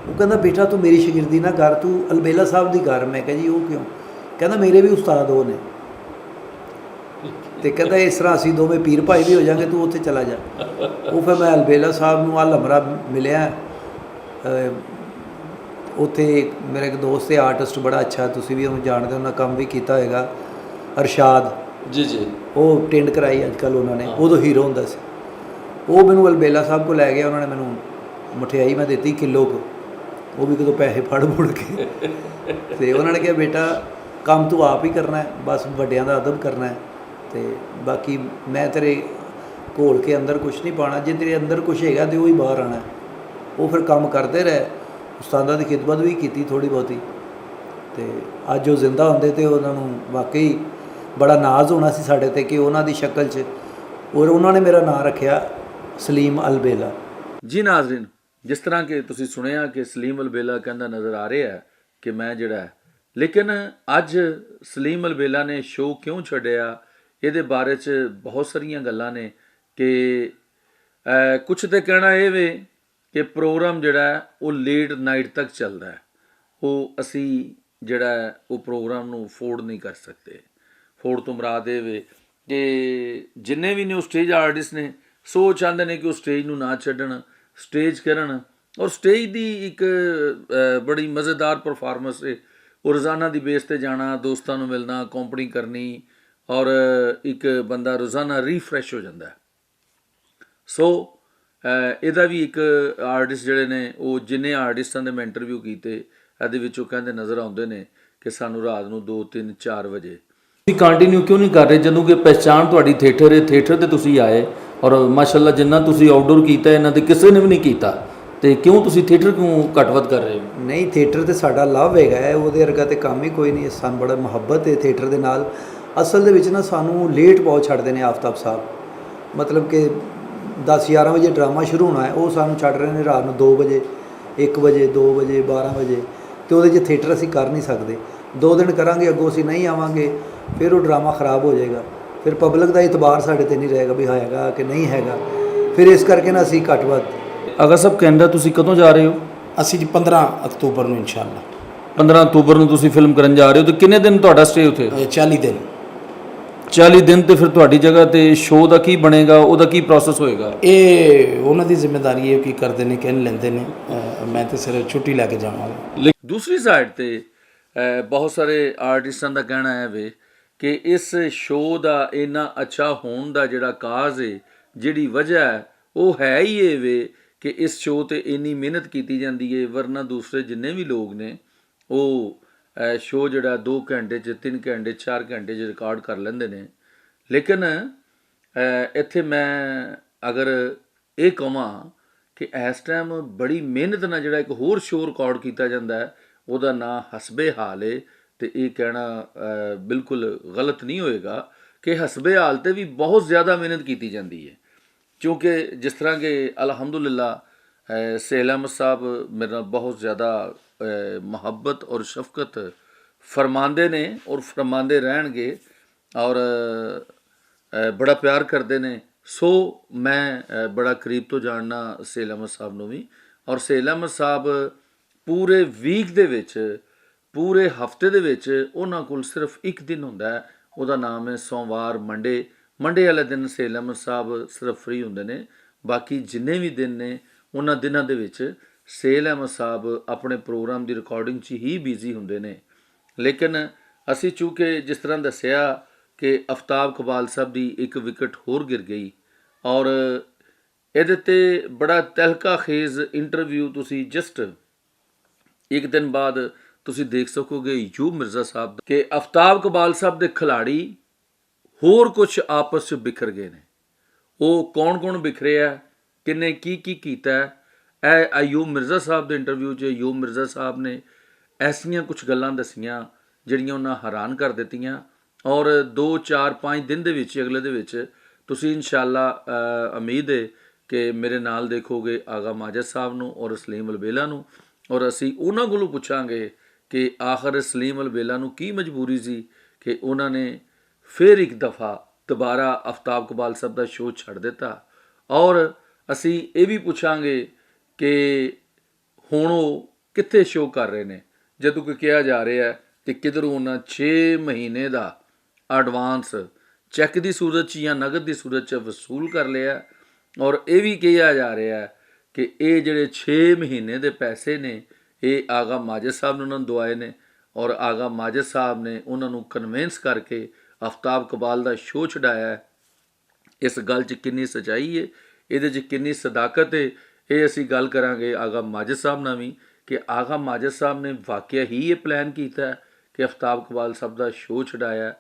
ਉਹ ਕਹਿੰਦਾ ਬੇਟਾ ਤੂੰ ਮੇਰੀ ਸ਼ਾਗਿਰਦੀ ਨਾ ਕਰ, ਤੂੰ ਅਲਬੇਲਾ ਸਾਹਿਬ ਦੀ ਕਰ। ਮੈਂ ਕਿਹਾ ਜੀ ਉਹ ਕਿਉਂ? ਕਹਿੰਦਾ ਮੇਰੇ ਵੀ ਉਸਤਾਦ ਉਹ ਨੇ, ਅਤੇ ਕਹਿੰਦਾ ਇਸ ਤਰ੍ਹਾਂ ਅਸੀਂ ਦੋਵੇਂ ਪੀਰ ਭਾਈ ਵੀ ਹੋ ਜਾਵਾਂਗੇ, ਤੂੰ ਉੱਥੇ ਚਲਾ ਜਾ। ਉਹ ਫਿਰ ਮੈਂ ਅਲਬੇਲਾ ਸਾਹਿਬ ਨੂੰ ਅਲਮਰਾ ਮਿਲਿਆ ਉੱਥੇ ਮੇਰਾ ਇੱਕ ਦੋਸਤ ਹੈ ਆਰਟਿਸਟ ਬੜਾ ਅੱਛਾ, ਤੁਸੀਂ ਵੀ ਉਹਨੂੰ ਜਾਣਦੇ ਹੋ, ਉਹਨਾਂ ਕੰਮ ਵੀ ਕੀਤਾ ਹੋਏਗਾ, ਅਰਸ਼ਾਦ। ਜੀ ਜੀ। ਉਹ ਟਿੰਡ ਕਰਾਈ ਅੱਜ ਕੱਲ੍ਹ ਉਹਨਾਂ ਨੇ, ਉਦੋਂ ਹੀਰੋ ਹੁੰਦਾ ਸੀ। ਉਹ ਮੈਨੂੰ ਅਲਬੇਲਾ ਸਾਹਿਬ ਕੋਲ ਲੈ ਗਿਆ, ਉਹਨਾਂ ਨੇ ਮੈਨੂੰ ਮਠਿਆਈ ਮੈਂ ਦਿੱਤੀ ਕਿਲੋ ਕੁ, ਉਹ ਵੀ ਕਦੋਂ ਪੈਸੇ ਫੜ ਮੁੜ ਕੇ। ਅਤੇ ਉਹਨਾਂ ਨੇ ਕਿਹਾ ਬੇਟਾ ਕੰਮ ਤੂੰ ਆਪ ਹੀ ਕਰਨਾ ਹੈ, ਬਸ ਵੱਡਿਆਂ ਦਾ ਅਦਬ ਕਰਨਾ ਹੈ, ਅਤੇ ਬਾਕੀ ਮੈਂ ਤੇਰੇ ਘੋਲ ਕੇ ਅੰਦਰ ਕੁਛ ਨਹੀਂ ਪਾਉਣਾ, ਜੇ ਤੇਰੇ ਅੰਦਰ ਕੁਛ ਹੈਗਾ ਤਾਂ ਉਹ ਹੀ ਬਾਹਰ ਆਉਣਾ। ਉਹ ਫਿਰ ਕੰਮ ਕਰਦੇ ਰਹੇ, ਉਸਤਾਦਾਂ ਦੀ ਖਿਦਮਤ ਵੀ ਕੀਤੀ ਥੋੜ੍ਹੀ ਬਹੁਤੀ, ਅਤੇ ਅੱਜ ਉਹ ਜ਼ਿੰਦਾ ਹੁੰਦੇ ਤਾਂ ਉਹਨਾਂ ਨੂੰ ਵਾਕਈ ਬੜਾ ਨਾਜ਼ ਹੋਣਾ ਸੀ ਸਾਡੇ 'ਤੇ ਕਿ ਉਹਨਾਂ ਦੀ ਸ਼ਕਲ 'ਚ, ਔਰ ਉਹਨਾਂ ਨੇ ਮੇਰਾ ਨਾਂ ਰੱਖਿਆ ਸਲੀਮ ਅਲਬੇਲਾ। ਜੀ ਨਾਜ਼ਰੀਨ, ਜਿਸ ਤਰ੍ਹਾਂ ਕਿ ਤੁਸੀਂ ਸੁਣਿਆ ਕਿ ਸਲੀਮ ਅਲਬੇਲਾ ਕਹਿੰਦਾ ਨਜ਼ਰ ਆ ਰਿਹਾ ਹੈ ਕਿ ਮੈਂ ਜਿਹੜਾ ਹੈ, ਲੇਕਿਨ ਅੱਜ ਸਲੀਮ ਅਲਬੇਲਾ ਨੇ ਸ਼ੋਅ ਕਿਉਂ ਛੱਡਿਆ, ਇਹਦੇ ਬਾਰੇ 'ਚ ਬਹੁਤ ਸਾਰੀਆਂ ਗੱਲਾਂ ਨੇ ਕਿ ਕੁਛ ਤੇ ਕਹਿਣਾ ਇਹ ਵੇ ਕਿ ਪ੍ਰੋਗਰਾਮ ਜਿਹੜਾ ਹੈ ਉਹ ਲੇਟ ਨਾਈਟ ਤੱਕ ਚੱਲਦਾ ਹੈ, ਉਹ ਅਸੀਂ ਜਿਹੜਾ ਹੈ ਉਹ ਪ੍ਰੋਗਰਾਮ ਨੂੰ ਅਫੋਰਡ ਨਹੀਂ ਕਰ ਸਕਦੇ। ਫੋਰਡ ਤੋਂ ਮੁਰਾਦ ਇਹ ਵੇ ਕਿ ਜਿੰਨੇ ਵੀ ਨੇ ਉਹ ਸਟੇਜ ਆਰਟਿਸਟ ਨੇ, ਸੋ ਚਾਹੁੰਦੇ ਨੇ ਕਿ ਉਹ ਸਟੇਜ ਨੂੰ ਨਾ ਛੱਡਣ, ਸਟੇਜ ਕਰਨ, ਔਰ ਸਟੇਜ ਦੀ ਇੱਕ ਬੜੀ ਮਜ਼ੇਦਾਰ ਪਰਫਾਰਮੈਂਸ ਹੈ। ਉਹ ਰੋਜ਼ਾਨਾ ਦੀ ਬੇਸ 'ਤੇ ਜਾਣਾ, ਦੋਸਤਾਂ ਨੂੰ ਮਿਲਣਾ, ਕੰਪਨੀ ਕਰਨੀ, ਔਰ ਇੱਕ ਬੰਦਾ ਰੋਜ਼ਾਨਾ ਰੀਫਰੈਸ਼ ਹੋ ਜਾਂਦਾ। ਸੋ ਇਹਦਾ ਵੀ ਇੱਕ ਆਰਟਿਸਟ ਜਿਹੜੇ ਨੇ, ਉਹ ਜਿੰਨੇ ਆਰਟਿਸਟਾਂ ਦੇ ਮੈਂ ਇੰਟਰਵਿਊ ਕੀਤੇ, ਇਹਦੇ ਵਿੱਚ ਉਹ ਕਹਿੰਦੇ ਨਜ਼ਰ ਆਉਂਦੇ ਨੇ ਕਿ ਸਾਨੂੰ ਰਾਤ ਨੂੰ 2, 3, 4 ਵਜੇ। ਤੁਸੀਂ ਕੰਟੀਨਿਊ ਕਿਉਂ ਨਹੀਂ ਕਰ ਰਹੇ ਜਦੋਂ ਕਿ ਪਹਿਚਾਣ ਤੁਹਾਡੀ ਥੀਏਟਰ ਹੈ, ਥੀਏਟਰ 'ਤੇ ਤੁਸੀਂ ਆਏ ਔਰ ਮਾਸ਼ਾਅੱਲਾ ਜਿੰਨਾ ਤੁਸੀਂ ਆਊਟਡੋਰ ਕੀਤਾ ਇਹਨਾਂ ਤੇ ਕਿਸੇ ਨੇ ਵੀ ਨਹੀਂ ਕੀਤਾ, ਤੇ ਕਿਉਂ ਤੁਸੀਂ ਥੀਏਟਰ ਕਿਉਂ ਘੱਟ ਵੱਧ ਕਰ ਰਹੇ ਹੋ? ਨਹੀਂ, ਥੀਏਟਰ ਤੇ ਸਾਡਾ ਲਵ ਹੈਗਾ ਹੈ, ਉਹਦੇ ਵਰਗਾ ਤੇ ਕੰਮ ਹੀ ਕੋਈ ਨਹੀਂ। ਸਾਨੂੰ ਬੜਾ ਮੁਹੱਬਤ ਹੈ ਥੀਏਟਰ ਦੇ ਨਾਲ। ਅਸਲ ਦੇ ਵਿੱਚ ਨਾ ਸਾਨੂੰ ਲੇਟ ਬਹੁਤ ਛੱਡਦੇ ਨੇ ਆਫਤਾਬ ਸਾਹਿਬ, ਮਤਲਬ ਕਿ 10-11 ਵਜੇ ਡਰਾਮਾ ਸ਼ੁਰੂ ਹੋਣਾ ਹੈ, ਉਹ ਸਾਨੂੰ ਛੱਡ ਰਹੇ ਨੇ ਰਾਤ ਨੂੰ 2 ਵਜੇ, 1 ਵਜੇ, 2 ਵਜੇ, 12 ਵਜੇ, ਅਤੇ ਉਹਦੇ 'ਚ ਥੀਏਟਰ ਅਸੀਂ ਕਰ ਨਹੀਂ ਸਕਦੇ। 2 ਦਿਨ ਕਰਾਂਗੇ, ਅੱਗੋਂ ਅਸੀਂ ਨਹੀਂ ਆਵਾਂਗੇ, ਫਿਰ ਉਹ ਡਰਾਮਾ ਖ਼ਰਾਬ ਹੋ ਜਾਏਗਾ, ਫਿਰ ਪਬਲਿਕ ਦਾ ਇਤਬਾਰ ਸਾਡੇ 'ਤੇ ਨਹੀਂ ਰਹੇਗਾ ਵੀ ਹੈਗਾ ਕਿ ਨਹੀਂ ਹੈਗਾ। ਫਿਰ ਇਸ ਕਰਕੇ ਨਾ ਅਸੀਂ ਘੱਟ ਵੱਧ। ਅਗਰ ਸਭ ਕੈਨੇਡਾ ਤੁਸੀਂ ਕਦੋਂ ਜਾ ਰਹੇ ਹੋ? ਅਸੀਂ ਜੀ 15 ਅਕਤੂਬਰ ਨੂੰ ਇਨਸ਼ਾਅੱਲਾ। 15 ਅਕਤੂਬਰ ਨੂੰ ਤੁਸੀਂ ਫਿਲਮ ਕਰਨ ਜਾ ਰਹੇ ਹੋ, ਤੇ ਕਿੰਨੇ ਦਿਨ ਤੁਹਾਡਾ ਸਟੇ ਉੱਥੇ? 40 ਦਿਨ। 40 ਦਿਨ। ਤੇ ਫਿਰ ਤੁਹਾਡੀ ਜਗ੍ਹਾ ਤੇ ਸ਼ੋਅ ਦਾ ਕੀ ਬਣੇਗਾ, ਉਹਦਾ ਕੀ ਪ੍ਰੋਸੈਸ ਹੋਏਗਾ? ਇਹ ਉਹਨਾਂ ਦੀ ਜ਼ਿੰਮੇਵਾਰੀ ਹੈ, ਕੀ ਕਰਦੇ ਨੇ ਕਿ ਲੈਂਦੇ ਨੇ, ਮੈਂ ਤਾਂ ਸਿਰਫ ਛੁੱਟੀ ਲੈ ਕੇ ਜਾਵਾਂਗਾ। ਦੂਸਰੀ ਸਾਈਡ ਤੇ ਬਹੁਤ ਸਾਰੇ ਆਰਟਿਸਟਾਂ ਦਾ ਕਹਿਣਾ ਹੈ ਵੇ ਕਿ ਇਸ ਸ਼ੋਅ ਦਾ ਇੰਨਾ ਅੱਛਾ ਹੋਣ ਦਾ ਜਿਹੜਾ ਕਾਜ਼ ਹੈ, ਜਿਹੜੀ ਵਜ੍ਹਾ ਹੈ, ਉਹ ਹੈ ਹੀ ਇਹ ਵੇ ਕਿ ਇਸ ਸ਼ੋਅ 'ਤੇ ਇੰਨੀ ਮਿਹਨਤ ਕੀਤੀ ਜਾਂਦੀ ਹੈ। ਵਰਨਾ ਦੂਸਰੇ ਜਿੰਨੇ ਵੀ ਲੋਕ ਨੇ ਉਹ ਸ਼ੋਅ ਜਿਹੜਾ 2 ਘੰਟੇ 'ਚ, 3 ਘੰਟੇ, 4 ਘੰਟੇ 'ਚ ਰਿਕਾਰਡ ਕਰ ਲੈਂਦੇ ਨੇ। ਲੇਕਿਨ ਇੱਥੇ ਮੈਂ ਅਗਰ ਇਹ ਕਹਾਂ ਕਿ ਇਸ ਟਾਈਮ ਬੜੀ ਮਿਹਨਤ ਨਾਲ ਜਿਹੜਾ ਇੱਕ ਹੋਰ ਸ਼ੋਅ ਰਿਕਾਰਡ ਕੀਤਾ ਜਾਂਦਾ ਹੈ, ਉਹਦਾ ਨਾਂ ਹਸਬੇ ਹਾਲ ਹੈ। ਅਤੇ ਇਹ ਕਹਿਣਾ ਬਿਲਕੁਲ ਗਲਤ ਨਹੀਂ ਹੋਏਗਾ ਕਿ ਹਸਬੇ ਹਾਲ 'ਤੇ ਵੀ ਬਹੁਤ ਜ਼ਿਆਦਾ ਮਿਹਨਤ ਕੀਤੀ ਜਾਂਦੀ ਹੈ, ਕਿਉਂਕਿ ਜਿਸ ਤਰ੍ਹਾਂ ਕਿ ਅਲਹਮਦੁਲਿਲਾ ਸਹੇਲ ਅਹਿਮਦ ਸਾਹਿਬ ਮੇਰੇ ਨਾਲ ਬਹੁਤ ਜ਼ਿਆਦਾ ਮੁਹੱਬਤ ਔਰ ਸ਼ਫਕਤ ਫਰਮਾਉਂਦੇ ਨੇ ਔਰ ਫਰਮਾਉਂਦੇ ਰਹਿਣਗੇ, ਔਰ ਬੜਾ ਪਿਆਰ ਕਰਦੇ ਨੇ। ਸੋ ਮੈਂ ਬੜਾ ਕਰੀਬ ਤੋਂ ਜਾਣਨਾ ਸਹੇਲ ਅਹਿਮਦ ਸਾਹਿਬ ਨੂੰ ਵੀ, ਔਰ ਸਹੇਲ ਅਹਿਮਦ ਸਾਹਿਬ ਪੂਰੇ ਵੀਕ ਦੇ ਵਿੱਚ, ਪੂਰੇ ਹਫਤੇ ਦੇ ਵਿੱਚ ਉਹਨਾਂ ਕੋਲ ਸਿਰਫ ਇੱਕ ਦਿਨ ਹੁੰਦਾ ਹੈ, ਉਹਦਾ ਨਾਮ ਹੈ ਸੋਮਵਾਰ, ਮੰਡੇ ਵਾਲੇ ਦਿਨ ਸਹੇਲ ਅਹਿਮਦ ਸਾਹਿਬ ਸਿਰਫ ਫ੍ਰੀ ਹੁੰਦੇ ਨੇ। ਬਾਕੀ ਜਿੰਨੇ ਵੀ ਦਿਨ ਨੇ ਉਹਨਾਂ ਦਿਨਾਂ ਦੇ ਵਿੱਚ ਸਹੇਲ ਅਹਿਮਦ ਸਾਹਿਬ ਆਪਣੇ ਪ੍ਰੋਗਰਾਮ ਦੀ ਰਿਕਾਰਡਿੰਗ 'ਚ ਹੀ ਬਿਜ਼ੀ ਹੁੰਦੇ ਨੇ। ਲੇਕਿਨ ਅਸੀਂ ਚੂँਕਿ ਜਿਸ ਤਰ੍ਹਾਂ ਦੱਸਿਆ ਕਿ ਆਫਤਾਬ ਕਬਾਲ ਸਾਹਿਬ ਦੀ ਇੱਕ ਵਿਕਟ ਹੋਰ ਗਿਰ ਗਈ, ਔਰ ਇਹਦੇ 'ਤੇ ਬੜਾ ਤਹਿਲਕਾ ਖੇਜ਼ ਇੰਟਰਵਿਊ ਤੁਸੀਂ ਜਸਟ ਇੱਕ ਦਿਨ ਬਾਅਦ ਤੁਸੀਂ ਦੇਖ ਸਕੋਗੇ ਯੂਬ ਮਿਰਜ਼ਾ ਸਾਹਿਬ ਦਾ, ਕਿ ਆਫਤਾਬ ਕਬਾਲ ਸਾਹਿਬ ਦੇ ਖਿਲਾੜੀ ਹੋਰ ਕੁਝ ਆਪਸ 'ਚ ਬਿਖਰ ਗਏ ਨੇ। ਉਹ ਕੌਣ ਬਿਖਰਿਆ, ਕਿੰਨੇ ਕੀ ਕੀਤਾ, ਇਹ ਅਯੂਬ ਮਿਰਜ਼ਾ ਸਾਹਿਬ ਦੇ ਇੰਟਰਵਿਊ 'ਚ ਅਯੂਬ ਮਿਰਜ਼ਾ ਸਾਹਿਬ ਨੇ ਐਸੀਆਂ ਕੁਝ ਗੱਲਾਂ ਦੱਸੀਆਂ ਜਿਹੜੀਆਂ ਉਹਨਾਂ ਹੈਰਾਨ ਕਰ ਦਿੱਤੀਆਂ। ਔਰ 2, 4, 5 ਦਿਨ ਦੇ ਵਿੱਚ, ਅਗਲੇ ਦੇ ਵਿੱਚ ਤੁਸੀਂ ਇਨਸ਼ਾਅੱਲਾ ਉਮੀਦ ਹੈ ਕਿ ਮੇਰੇ ਨਾਲ ਦੇਖੋਗੇ ਆਗਾ ਮਾਜਦ ਸਾਹਿਬ ਨੂੰ ਔਰ ਸਲੀਮ ਅਲਬੇਲਾ ਨੂੰ, ਔਰ ਅਸੀਂ ਉਹਨਾਂ ਕੋਲੋਂ ਪੁੱਛਾਂਗੇ ਕਿ ਆਖਰ ਸਲੀਮ ਅਲਬੇਲਾ ਨੂੰ ਕੀ ਮਜਬੂਰੀ ਸੀ ਕਿ ਉਹਨਾਂ ਨੇ ਫਿਰ ਇੱਕ ਦਫਾ ਦੁਬਾਰਾ ਆਫਤਾਬ ਕਬਾਲ ਸਾਹਿਬ ਦਾ ਸ਼ੋਅ ਛੱਡ ਦਿੱਤਾ। ਔਰ ਅਸੀਂ ਇਹ ਵੀ ਪੁੱਛਾਂਗੇ ਕਿ ਹੁਣ ਉਹ ਕਿੱਥੇ ਸ਼ੋਅ ਕਰ ਰਹੇ ਨੇ, ਜਦੋਂ ਕਿ ਕਿਹਾ ਜਾ ਰਿਹਾ ਕਿ ਕਿਧਰੋਂ ਉਹਨਾਂ 6 ਮਹੀਨੇ ਦਾ ਐਡਵਾਂਸ ਚੈੱਕ ਦੀ ਸੂਰਤ 'ਚ ਜਾਂ ਨਗਦ ਦੀ ਸੂਰਤ 'ਚ ਵਸੂਲ ਕਰ ਲਿਆ। ਔਰ ਇਹ ਵੀ ਕਿਹਾ ਜਾ ਰਿਹਾ ਕਿ ਇਹ ਜਿਹੜੇ 6 ਮਹੀਨੇ ਦੇ ਪੈਸੇ ਨੇ ਇਹ ਆਗਾ ਮਾਜਿਦ ਸਾਹਿਬ ਨੇ ਉਹਨਾਂ ਨੂੰ ਦਵਾਏ ਨੇ, ਔਰ ਆਗਾ ਮਾਜਿਦ ਸਾਹਿਬ ਨੇ ਉਹਨਾਂ ਨੂੰ ਕਨਵਿੰਸ ਕਰਕੇ ਆਫਤਾਬ ਕਬਾਲ ਦਾ ਸ਼ੋਅ ਛਡਾਇਆ ਹੈ। ਇਸ ਗੱਲ 'ਚ ਕਿੰਨੀ ਸੱਚਾਈ ਹੈ, ਇਹਦੇ 'ਚ ਕਿੰਨੀ ਸਦਾਕਤ ਹੈ, ਇਹ ਅਸੀਂ ਗੱਲ ਕਰਾਂਗੇ ਆਗਾ ਮਾਜਿਦ ਸਾਹਿਬ ਨਾਲ ਵੀ ਕਿ ਆਗਾ ਮਾਜਿਦ ਸਾਹਿਬ ਨੇ ਵਾਕਿਆ ਹੀ ਇਹ ਪਲਾਨ ਕੀਤਾ ਹੈ ਕਿ ਆਫਤਾਬ ਕਬਾਲ ਸਾਹਿਬ ਦਾ ਸ਼ੋਅ ਛਡਾਇਆ,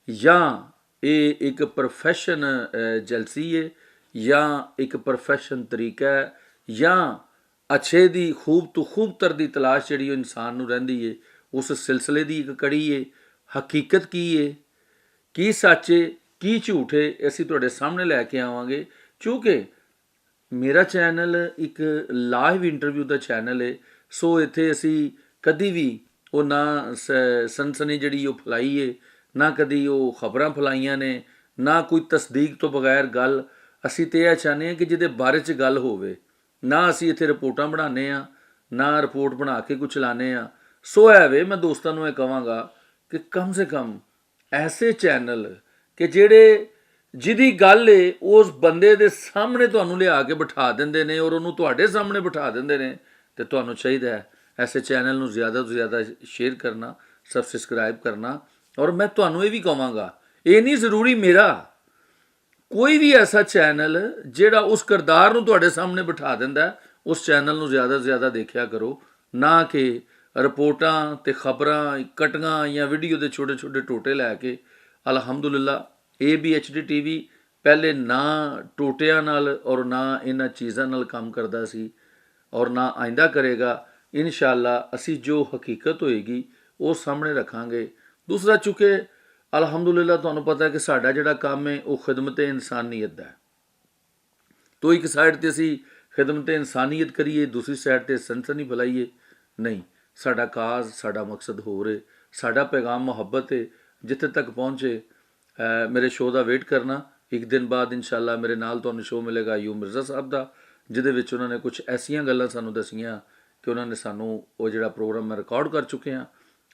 ਜਾਂ ਇਹ ਇੱਕ ਪ੍ਰੋਫੈਸ਼ਨ ਜਲਸੀ ਹੈ, ਜਾਂ ਇੱਕ ਪ੍ਰੋਫੈਸ਼ਨ ਤਰੀਕਾ ਹੈ, ਜਾਂ ਅੱਛੇ ਦੀ ਖੂਬ ਤੋਂ ਖੂਬਤਰ ਦੀ ਤਲਾਸ਼ ਜਿਹੜੀ ਉਹ ਇਨਸਾਨ ਨੂੰ ਰਹਿੰਦੀ ਹੈ, ਉਸ ਸਿਲਸਿਲੇ ਦੀ ਇੱਕ ਕੜੀ ਹੈ। ਹਕੀਕਤ ਕੀ ਹੈ, ਕੀ ਸੱਚ ਹੈ, ਕੀ ਝੂਠ ਹੈ, ਅਸੀਂ ਤੁਹਾਡੇ ਸਾਹਮਣੇ ਲੈ ਕੇ ਆਵਾਂਗੇ। ਕਿਉਂਕਿ ਮੇਰਾ ਚੈਨਲ ਇੱਕ ਲਾਈਵ ਇੰਟਰਵਿਊ ਦਾ ਚੈਨਲ ਹੈ, ਸੋ ਇੱਥੇ ਅਸੀਂ ਕਦੀ ਵੀ ਉਹ ਨਾ ਸਨਸਨੀ ਜਿਹੜੀ ਉਹ ਫੈਲਾਈ ਹੈ, ਨਾ ਕਦੀ ਉਹ ਖਬਰਾਂ ਫੈਲਾਈਆਂ ਨੇ, ਨਾ ਕੋਈ ਤਸਦੀਕ ਤੋਂ ਬਗੈਰ ਗੱਲ। ਅਸੀਂ ਤਾਂ ਇਹ ਚਾਹੁੰਦੇ ਹਾਂ ਕਿ ਜਿਹਦੇ ਬਾਰੇ 'ਚ ਗੱਲ ਹੋਵੇ, ਨਾ ਅਸੀਂ ਇੱਥੇ ਰਿਪੋਰਟਾਂ ਬਣਾਉਂਦੇ ਹਾਂ, ਨਾ ਰਿਪੋਰਟ ਬਣਾ ਕੇ ਕੁਛ ਲਾਉਂਦੇ ਹਾਂ। ਸੋ ਐਵੇਂ ਮੈਂ ਦੋਸਤਾਂ ਨੂੰ ਇਹ ਕਹਾਂਗਾ ਕਿ ਕਮ ਸੇ ਕਮ ਐਸੇ ਚੈਨਲ ਕਿ ਜਿਹੜੇ ਜਿਹਦੀ ਗੱਲ ਏ ਉਸ ਬੰਦੇ ਦੇ ਸਾਹਮਣੇ ਤੁਹਾਨੂੰ ਲਿਆ ਕੇ ਬਿਠਾ ਦਿੰਦੇ ਨੇ ਔਰ ਉਹਨੂੰ ਤੁਹਾਡੇ ਸਾਹਮਣੇ ਬਿਠਾ ਦਿੰਦੇ ਨੇ, ਤੇ ਤੁਹਾਨੂੰ ਚਾਹੀਦਾ ਹੈ ਐਸੇ ਚੈਨਲ ਨੂੰ ਜ਼ਿਆਦਾ ਤੋਂ ਜ਼ਿਆਦਾ ਸ਼ੇਅਰ ਕਰਨਾ, ਸਬਸਕ੍ਰਾਈਬ ਕਰਨਾ। ਔਰ ਮੈਂ ਤੁਹਾਨੂੰ ਇਹ ਵੀ ਕਹਾਂਗਾ, ਇਹ ਨਹੀਂ ਜ਼ਰੂਰੀ ਮੇਰਾ, ਕੋਈ ਵੀ ਐਸਾ ਚੈਨਲ ਜਿਹੜਾ ਉਸ ਕਿਰਦਾਰ ਨੂੰ ਤੁਹਾਡੇ ਸਾਹਮਣੇ ਬਿਠਾ ਦਿੰਦਾ, ਉਸ ਚੈਨਲ ਨੂੰ ਜ਼ਿਆਦਾ ਤੋਂ ਜ਼ਿਆਦਾ ਦੇਖਿਆ ਕਰੋ, ਨਾ ਕਿ ਰਿਪੋਰਟਾਂ ਤੇ ਖਬਰਾਂ ਕਟੀਆਂ ਜਾਂ ਵੀਡੀਓ ਦੇ ਛੋਟੇ ਛੋਟੇ ਟੋਟੇ ਲੈ ਕੇ। ਅਲਹਮਦੁਲਿਲਾ ABHD TV ਪਹਿਲੇ ਨਾ ਟੋਟਿਆਂ ਨਾਲ ਔਰ ਨਾ ਇਹਨਾਂ ਚੀਜ਼ਾਂ ਨਾਲ ਕੰਮ ਕਰਦਾ ਸੀ, ਔਰ ਨਾ ਆਇੰਦਾ ਕਰੇਗਾ। ਇਨਸ਼ਾਅੱਲਾ ਅਸੀਂ ਜੋ ਹਕੀਕਤ ਹੋਏਗੀ ਉਹ ਸਾਹਮਣੇ ਰੱਖਾਂਗੇ। ਦੂਸਰਾ, ਚੁੱਕੇ ਅਲਹਮਦੁਲਿਲਾ ਤੁਹਾਨੂੰ ਪਤਾ ਹੈ ਕਿ ਸਾਡਾ ਜਿਹੜਾ ਕੰਮ ਹੈ ਉਹ ਖਿਦਮਤ ਇਨਸਾਨੀਅਤ ਦਾ ਹੈ। ਤੋ ਇੱਕ ਸਾਈਡ ਤੇ ਅਸੀਂ ਖਿਦਮਤ ਇਨਸਾਨੀਅਤ ਕਰੀਏ, ਦੂਸਰੀ ਸਾਈਡ ਤੇ ਸਨਸਨੀ ਫੈਲਾਈਏ, ਨਹੀਂ। ਸਾਡਾ ਕਾਜ਼, ਸਾਡਾ ਮਕਸਦ ਹੋਰ ਹੈ, ਸਾਡਾ ਪੈਗਾਮ ਮੁਹੱਬਤ ਹੈ। ਜਿੱਥੇ ਤੱਕ ਪਹੁੰਚੇ ਮੇਰੇ ਸ਼ੋਅ ਦਾ ਵੇਟ ਕਰਨਾ। ਇੱਕ ਦਿਨ ਬਾਅਦ ਇਨਸ਼ਾਅੱਲਾ ਮੇਰੇ ਨਾਲ ਤੁਹਾਨੂੰ ਸ਼ੋਅ ਮਿਲੇਗਾ ਅਯੂਬ ਮਿਰਜ਼ਾ ਸਾਹਿਬ ਦਾ, ਜਿਹਦੇ ਵਿੱਚ ਉਹਨਾਂ ਨੇ ਕੁਝ ਐਸੀਆਂ ਗੱਲਾਂ ਸਾਨੂੰ ਦੱਸੀਆਂ ਕਿ ਉਹਨਾਂ ਨੇ ਸਾਨੂੰ ਉਹ ਜਿਹੜਾ ਪ੍ਰੋਗਰਾਮ ਮੈਂ ਰਿਕਾਰਡ ਕਰ ਚੁੱਕੇ ਹਾਂ,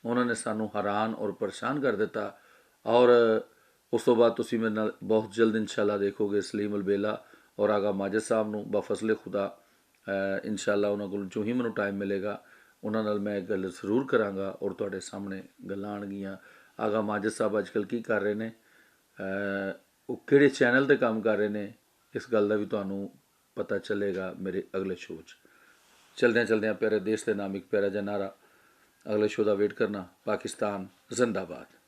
ਉਹਨਾਂ ਨੇ ਸਾਨੂੰ ਹੈਰਾਨ ਔਰ ਪਰੇਸ਼ਾਨ ਕਰ ਦਿੱਤਾ। ਔਰ ਉਸ ਤੋਂ ਬਾਅਦ ਤੁਸੀਂ ਮੇਰੇ ਨਾਲ ਬਹੁਤ ਜਲਦ ਇਨਸ਼ਾਅੱਲਾ ਦੇਖੋਗੇ ਸਲੀਮ ਅਲਬੇਲਾ ਔਰ ਆਗਾ ਮਾਜਿਦ ਸਾਹਿਬ ਨੂੰ ਬਫਜ਼ਲ ਖੁਦਾ। ਇਨਸ਼ਾਅੱਲਾ ਉਹਨਾਂ ਕੋਲ ਜੋ ਹੀ ਮੈਨੂੰ ਟਾਈਮ ਮਿਲੇਗਾ ਉਹਨਾਂ ਨਾਲ ਮੈਂ ਇਹ ਗੱਲ ਜ਼ਰੂਰ ਕਰਾਂਗਾ ਔਰ ਤੁਹਾਡੇ ਸਾਹਮਣੇ ਗੱਲਾਂ ਆਉਣਗੀਆਂ। ਆਗਾ ਮਾਜਿਦ ਸਾਹਿਬ ਅੱਜ ਕੱਲ੍ਹ ਕੀ ਕਰ ਰਹੇ ਨੇ, ਉਹ ਕਿਹੜੇ ਚੈਨਲ 'ਤੇ ਕੰਮ ਕਰ ਰਹੇ ਨੇ, ਇਸ ਗੱਲ ਦਾ ਵੀ ਤੁਹਾਨੂੰ ਪਤਾ ਚੱਲੇਗਾ ਮੇਰੇ ਅਗਲੇ ਸ਼ੋਅ 'ਚ। ਚਲਦਿਆਂ ਪਿਆਰੇ ਦੇਸ਼ ਦੇ ਨਾਮ ਇੱਕ ਪਿਆਰਾ ਜਿਹਾ ਨਾਰਾ, ਅਗਲੇ ਸ਼ੋਅ ਦਾ ਵੇਟ ਕਰਨਾ। ਪਾਕਿਸਤਾਨ ਜ਼ਿੰਦਾਬਾਦ।